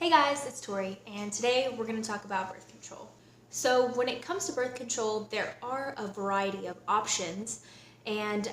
Hey guys, it's Tori, and today we're going to talk about birth control. So when it comes to birth control, there are a variety of options, and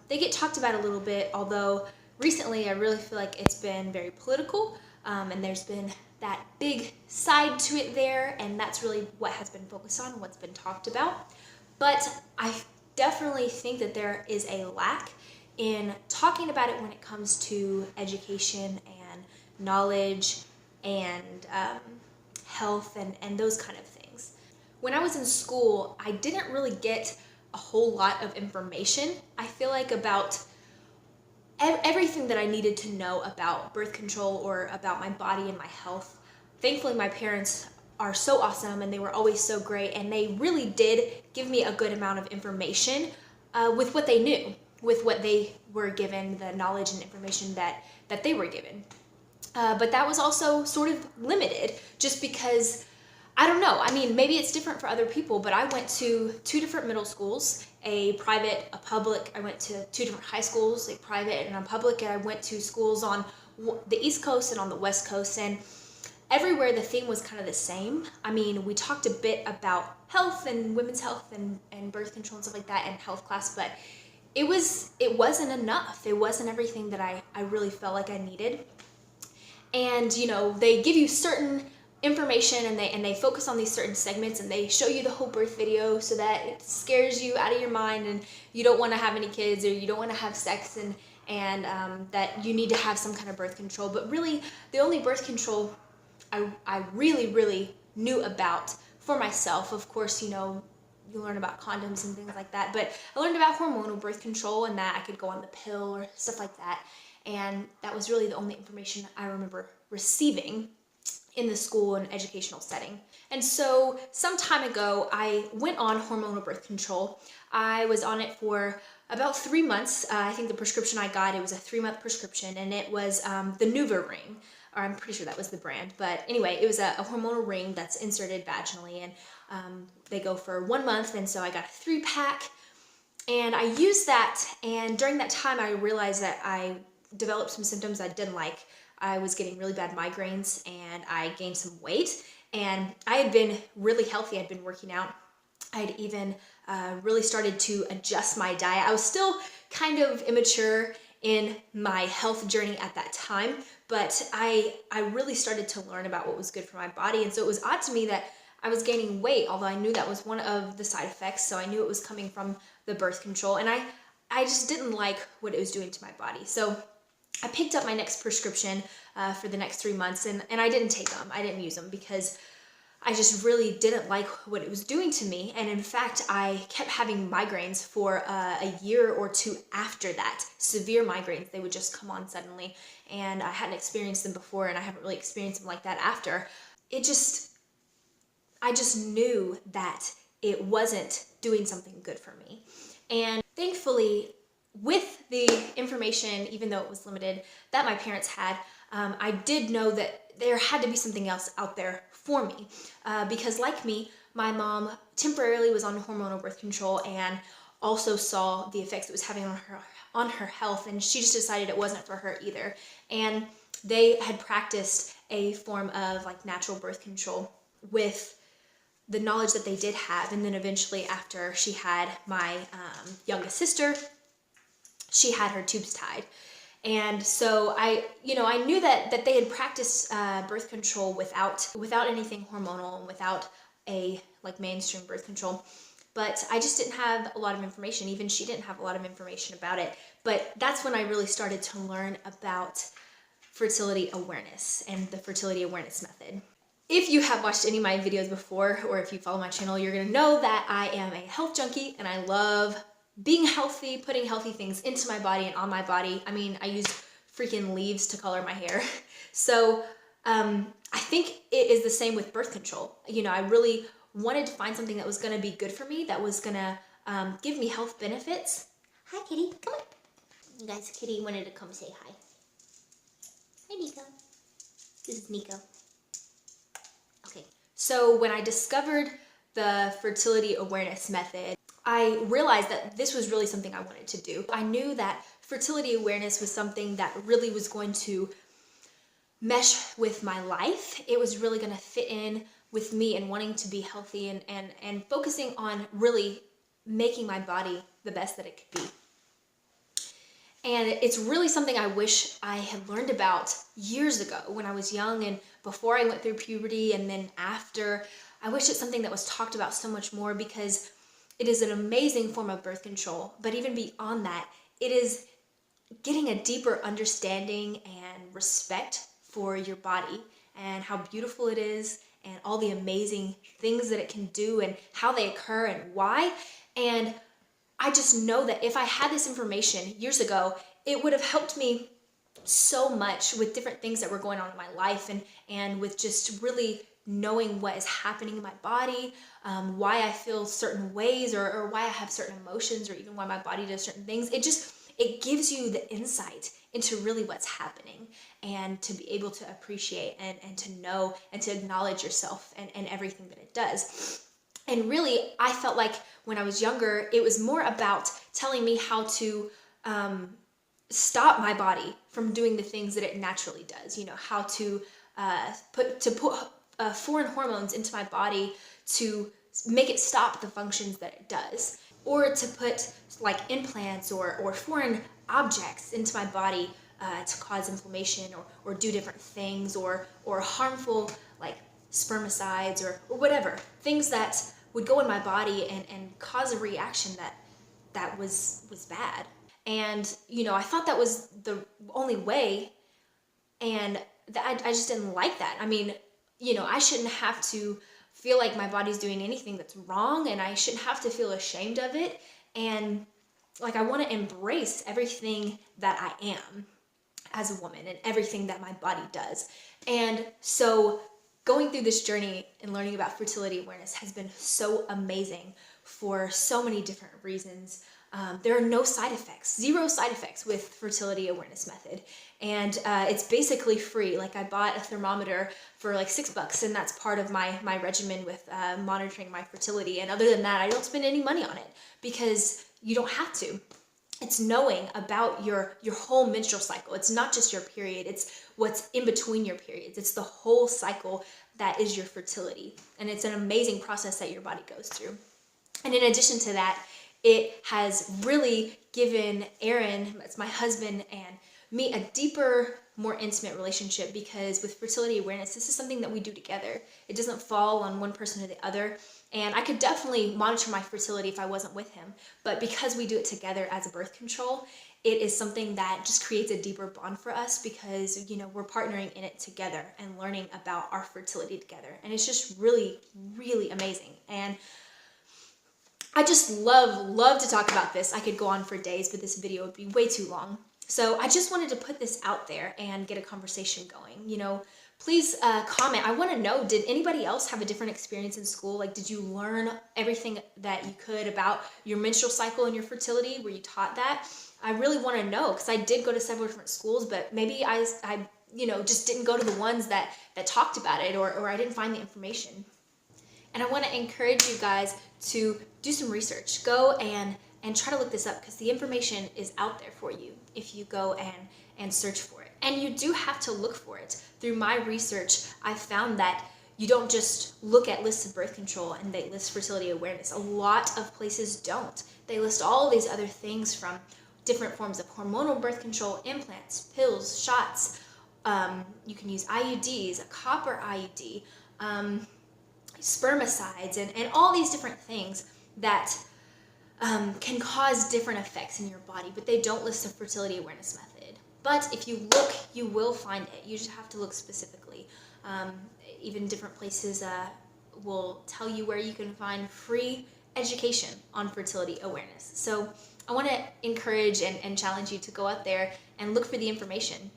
they get talked about a little bit, although recently I really feel like it's been very political, and there's been that big side to it there, and that's really what has been focused on, what's been talked about. But I definitely think that there is a lack in talking about it when it comes to education and knowledge and health and those kind of things. When I was in school, I didn't really get a whole lot of information, I feel like, about everything that I needed to know about birth control or about my body and my health. Thankfully, my parents are so awesome and they were always so great, and they really did give me a good amount of information with what they knew, with what they were given, the knowledge and information that they were given. But that was also sort of limited just because, I don't know, I mean, maybe it's different for other people, but I went to two different middle schools, a private, a public. I went to two different high schools, a private and a public, and I went to schools on the East Coast and on the West Coast, and everywhere the theme was kind of the same. I mean, we talked a bit about health and women's health and birth control and stuff like that in health class, but it wasn't enough. It wasn't everything that I really felt like I needed. And you know, they give you certain information and they focus on these certain segments, and they show you the whole birth video so that it scares you out of your mind and you don't want to have any kids or you don't want to have sex, and that you need to have some kind of birth control. But really, the only birth control I really knew about for myself, of course, you know, you learn about condoms and things like that, but I learned about hormonal birth control and that I could go on the pill or stuff like that. And that was really the only information I remember receiving in the school and educational setting. And so some time ago, I went on hormonal birth control. I was on it for about 3 months. I think the prescription I got, it was a 3-month prescription, and it was the Nuva ring, or I'm pretty sure that was the brand. But anyway, it was a hormonal ring that's inserted vaginally, and they go for 1 month, and so I got a 3-pack. And I used that, and during that time, I realized that I developed some symptoms I didn't like. I was getting really bad migraines, and I gained some weight, and I had been really healthy. I'd been working out. I had even really started to adjust my diet. I was still kind of immature in my health journey at that time, but I really started to learn about what was good for my body. And so it was odd to me that I was gaining weight, although I knew that was one of the side effects, so I knew it was coming from the birth control, and I just didn't like what it was doing to my body. So I picked up my next prescription for the next 3 months, and I didn't take them. I didn't use them because I just really didn't like what it was doing to me. And in fact, I kept having migraines for a year or two after that. Severe migraines. They would just come on suddenly, and I hadn't experienced them before, and I haven't really experienced them like that after. I just knew that it wasn't doing something good for me. And thankfully, with the information, even though it was limited, that my parents had, I did know that there had to be something else out there for me. Because like me, my mom temporarily was on hormonal birth control and also saw the effects it was having on her health, and she just decided it wasn't for her either. And they had practiced a form of like natural birth control with the knowledge that they did have. And then eventually, after she had my youngest sister, she had her tubes tied. And so I knew that they had practiced birth control without anything hormonal and without a like mainstream birth control. But I just didn't have a lot of information. Even she didn't have a lot of information about it. But that's when I really started to learn about fertility awareness and the fertility awareness method. If you have watched any of my videos before, or if you follow my channel, you're gonna know that I am a health junkie and I love being healthy, putting healthy things into my body and on my body. I mean, I use freaking leaves to color my hair. So I think it is the same with birth control. You know, I really wanted to find something that was gonna be good for me, that was gonna give me health benefits. Hi, Kitty, come on. You guys, Kitty wanted to come say hi. Hi, Nico. This is Nico. Okay, so when I discovered the fertility awareness method, I realized that this was really something I wanted to do. I knew that fertility awareness was something that really was going to mesh with my life. It was really going to fit in with me and wanting to be healthy and focusing on really making my body the best that it could be. And it's really something I wish I had learned about years ago when I was young and before I went through puberty and then after. I wish it's something that was talked about so much more because it is an amazing form of birth control. But even beyond that, it is getting a deeper understanding and respect for your body and how beautiful it is and all the amazing things that it can do and how they occur and why. And I just know that if I had this information years ago, it would have helped me so much with different things that were going on in my life and with just really knowing what is happening in my body, why I feel certain ways or why I have certain emotions or even why my body does certain things. It gives you the insight into really what's happening and to be able to appreciate and to know and to acknowledge yourself and everything that it does. And really, I felt like when I was younger, it was more about telling me how to stop my body from doing the things that it naturally does. You know, how to put foreign hormones into my body to make it stop the functions that it does, or to put like implants or foreign objects into my body to cause inflammation or do different things or harmful like spermicides or whatever, things that would go in my body and cause a reaction that was bad. And, you know, I thought that was the only way, and I just didn't like that. I mean, you know, I shouldn't have to feel like my body's doing anything that's wrong, and I shouldn't have to feel ashamed of it. And like, I want to embrace everything that I am as a woman and everything that my body does. And so going through this journey and learning about fertility awareness has been so amazing for so many different reasons. There are no side effects, 0 side effects with fertility awareness method. And it's basically free. Like, I bought a thermometer for like $6 and that's part of my regimen with monitoring my fertility. And other than that, I don't spend any money on it because you don't have to. It's knowing about your whole menstrual cycle. It's not just your period, it's what's in between your periods. It's the whole cycle that is your fertility. And it's an amazing process that your body goes through. And in addition to that, it has really given Aaron, that's my husband, and me a deeper, more intimate relationship, because with fertility awareness, this is something that we do together. It doesn't fall on one person or the other. And I could definitely monitor my fertility if I wasn't with him, but because we do it together as a birth control, it is something that just creates a deeper bond for us because, you know, we're partnering in it together and learning about our fertility together. And it's just really, really amazing. And I just love to talk about this. I could go on for days, but this video would be way too long. So I just wanted to put this out there and get a conversation going. You know, please comment. I want to know, did anybody else have a different experience in school? Like, did you learn everything that you could about your menstrual cycle and your fertility? Were you taught that? I really want to know, because I did go to several different schools, but maybe I you know, just didn't go to the ones that talked about it, or I didn't find the information. And I want to encourage you guys to do some research. Go and try to look this up, because the information is out there for you if you go and search for it. And you do have to look for it. Through my research, I found that you don't just look at lists of birth control and they list fertility awareness. A lot of places don't. They list all these other things, from different forms of hormonal birth control, implants, pills, shots. You can use IUDs, a copper IUD, spermicides, and all these different things that can cause different effects in your body, but they don't list a fertility awareness method. But if you look, you will find it. You just have to look specifically. Even different places will tell you where you can find free education on fertility awareness. So I want to encourage and challenge you to go out there and look for the information,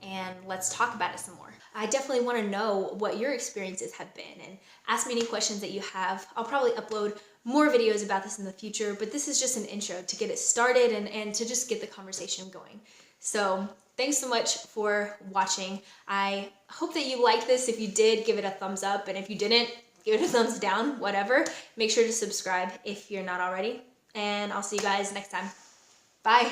and let's talk about it some more. I definitely want to know what your experiences have been, and ask me any questions that you have. I'll probably upload more videos about this in the future, but this is just an intro to get it started and to just get the conversation going. So thanks so much for watching. I hope that you liked this. If you did, give it a thumbs up, and if you didn't, give it a thumbs down, whatever. Make sure to subscribe if you're not already, and I'll see you guys next time. Bye.